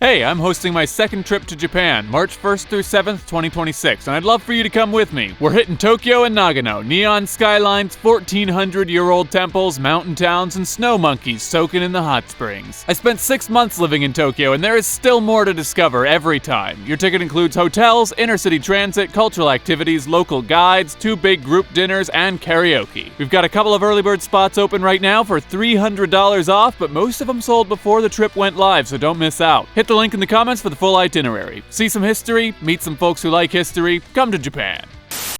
Hey, I'm hosting my second trip to Japan, March 1st through 7th, 2026, and I'd love for you to come with me. We're hitting Tokyo and Nagano, neon skylines, 1,400-year-old temples, mountain towns, and snow monkeys soaking in the hot springs. I spent 6 months living in Tokyo, and there is still more to discover every time. Your ticket includes hotels, inner-city transit, cultural activities, local guides, 2 big group dinners, and karaoke. We've got a couple of early bird spots open right now for $300 off, but most of them sold before the trip went live, so don't miss out. Hit the link in the comments for the full itinerary. See some history, meet some folks who like history, come to Japan.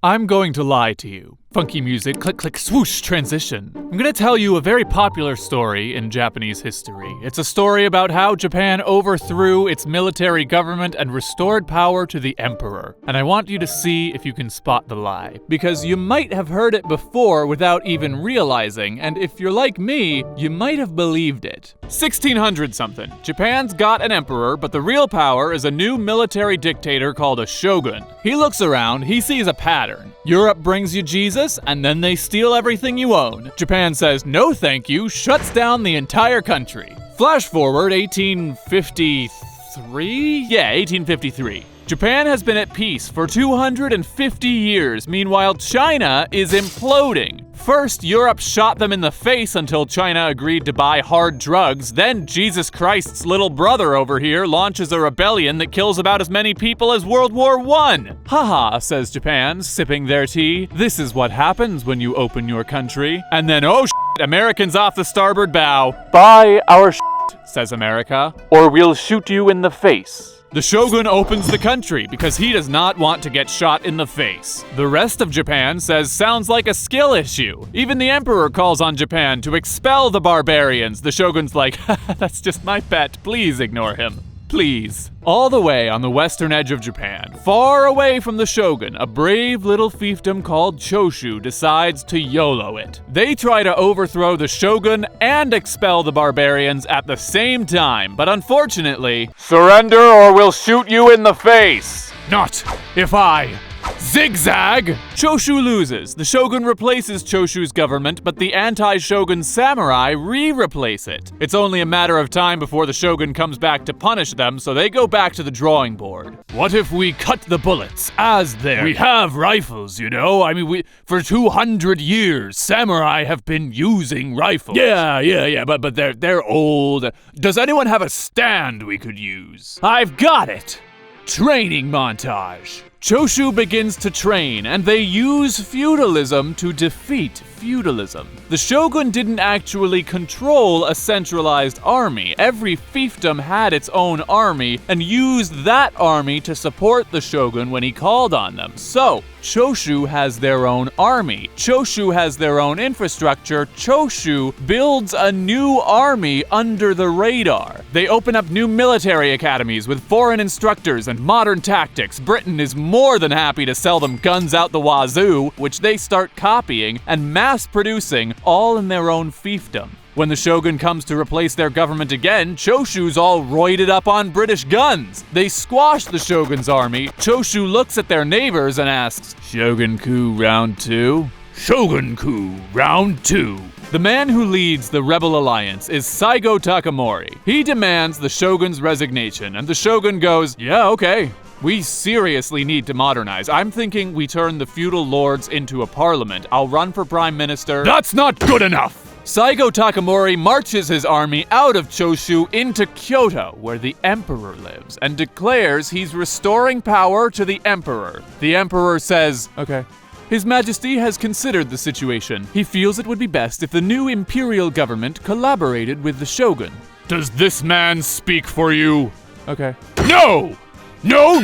I'm going to lie to you. Funky music, click, click, swoosh, transition. I'm gonna tell you a very popular story in Japanese history. It's a story about how Japan overthrew its military government and restored power to the emperor. And I want you to see if you can spot the lie. Because you might have heard it before without even realizing, and if you're like me, you might have believed it. 1600 something. Japan's got an emperor, but the real power is a new military dictator called a shogun. He looks around, he sees a pattern. Europe brings you Jesus, and then they steal everything you own. Japan says no thank you, shuts down the entire country. Flash forward 1853? Yeah, 1853. Japan has been at peace for 250 years. Meanwhile, China is imploding. First, Europe shot them in the face until China agreed to buy hard drugs. Then, Jesus Christ's little brother over here launches a rebellion that kills about as many people as World War I. Haha, says Japan, sipping their tea. This is what happens when you open your country. And then, oh shit, Americans off the starboard bow. Buy our shit, says America, or we'll shoot you in the face. The shogun opens the country because he does not want to get shot in the face. The rest of Japan says sounds like a skill issue. Even the emperor calls on Japan to expel the barbarians. The shogun's like, that's just my pet, please ignore him. Please. All the way on the western edge of Japan, far away from the shogun, a brave little fiefdom called Choshu decides to YOLO it. They try to overthrow the shogun and expel the barbarians at the same time, but unfortunately, surrender or we'll shoot you in the face. Not if I zigzag! Choshu loses. The shogun replaces Choshu's government, but the anti-shogun samurai re-replace it. It's only a matter of time before the shogun comes back to punish them, so they go back to the drawing board. What if we cut the bullets as they're... We have rifles, you know? I mean, for 200 years, samurai have been using rifles. Yeah, but they're old. Does anyone have a stand we could use? I've got it! Training montage. Choshu begins to train, and they use feudalism to defeat feudalism. The shogun didn't actually control a centralized army. Every fiefdom had its own army and used that army to support the shogun when he called on them. So, Choshu has their own army. Choshu has their own infrastructure. Choshu builds a new army under the radar. They open up new military academies with foreign instructors and modern tactics. Britain is more than happy to sell them guns out the wazoo, which they start copying and mass-producing all in their own fiefdom. When the shogun comes to replace their government again, Choshu's all roided up on British guns. They squash the shogun's army. Choshu looks at their neighbors and asks, Shogun coup round 2? Shogun coup round 2. The man who leads the rebel alliance is Saigo Takamori. He demands the shogun's resignation, and the shogun goes, yeah, okay. We seriously need to modernize. I'm thinking we turn the feudal lords into a parliament. I'll run for prime minister. That's not good enough! Saigo Takamori marches his army out of Choshu into Kyoto, where the emperor lives, and declares he's restoring power to the emperor. The emperor says, okay. His Majesty has considered the situation. He feels it would be best if the new imperial government collaborated with the shogun. Does this man speak for you? Okay. No! No!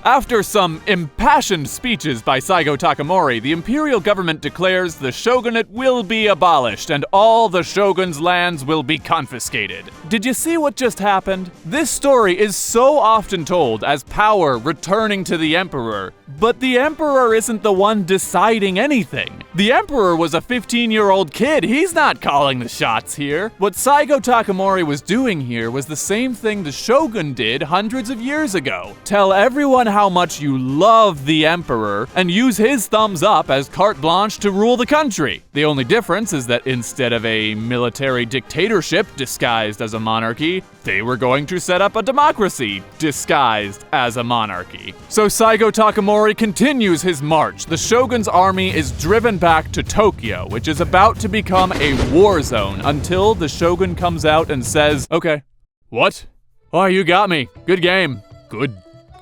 After some impassioned speeches by Saigo Takamori, the imperial government declares the shogunate will be abolished and all the shogun's lands will be confiscated. Did you see what just happened? This story is so often told as power returning to the emperor, But the Emperor isn't the one deciding anything. The Emperor was a 15-year-old kid. He's not calling the shots here. What Saigo Takamori was doing here was the same thing the shogun did hundreds of years ago. Tell everyone how much you love the Emperor and use his thumbs up as carte blanche to rule the country. The only difference is that instead of a military dictatorship disguised as a monarchy, they were going to set up a democracy disguised as a monarchy. So Saigo Takamori continues his march. The shogun's army is driven back to Tokyo, which is about to become a war zone until the shogun comes out and says, "Okay." "What?" "Oh, you got me. Good game." "Good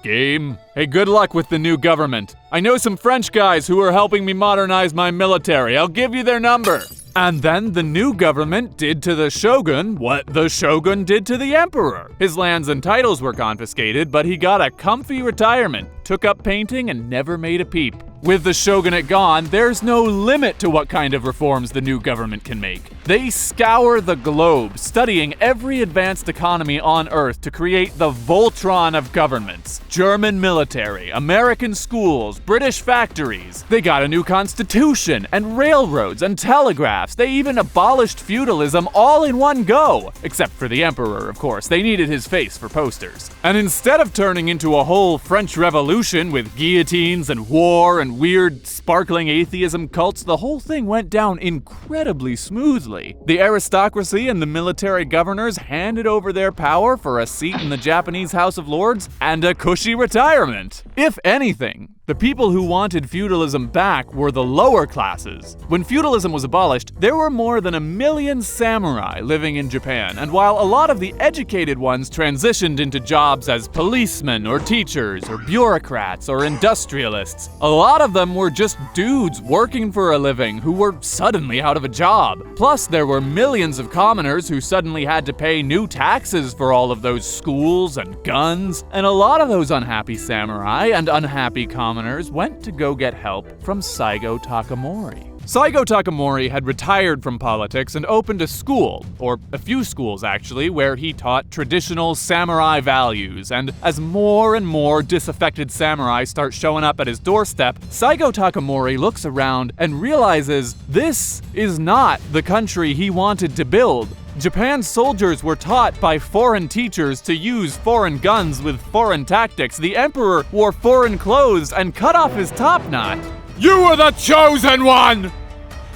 game?" "Hey, good luck with the new government. I know some French guys who are helping me modernize my military. I'll give you their number." And then the new government did to the shogun what the shogun did to the emperor. His lands and titles were confiscated, but he got a comfy retirement, took up painting, and never made a peep. With the shogunate gone, there's no limit to what kind of reforms the new government can make. They scour the globe, studying every advanced economy on Earth to create the Voltron of governments. German military, American schools, British factories. They got a new constitution, and railroads, and telegraphs. They even abolished feudalism all in one go. Except for the emperor, of course. They needed his face for posters. And instead of turning into a whole French Revolution with guillotines and war and weird, sparkling atheism cults, the whole thing went down incredibly smoothly. The aristocracy and the military governors handed over their power for a seat in the Japanese House of Lords and a cushy retirement. If anything, the people who wanted feudalism back were the lower classes. When feudalism was abolished, there were more than 1 million samurai living in Japan, and while a lot of the educated ones transitioned into jobs as policemen or teachers or bureaucrats or industrialists, a lot of them were just dudes working for a living who were suddenly out of a job. Plus, there were millions of commoners who suddenly had to pay new taxes for all of those schools and guns, and a lot of those unhappy samurai and unhappy commoners went to go get help from Saigo Takamori. Saigo Takamori had retired from politics and opened a school, or a few schools actually, where he taught traditional samurai values, and as more and more disaffected samurai start showing up at his doorstep, Saigo Takamori looks around and realizes this is not the country he wanted to build. Japan's soldiers were taught by foreign teachers to use foreign guns with foreign tactics. The emperor wore foreign clothes and cut off his top knot. "You were the chosen one!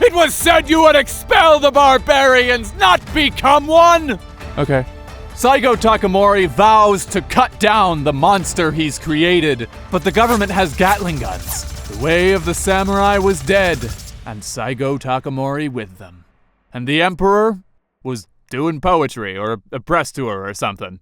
It was said you would expel the barbarians, not become one!" Okay. Saigo Takamori vows to cut down the monster he's created, but the government has Gatling guns. The way of the samurai was dead, and Saigo Takamori with them. And the emperor was doing poetry or a press tour or something.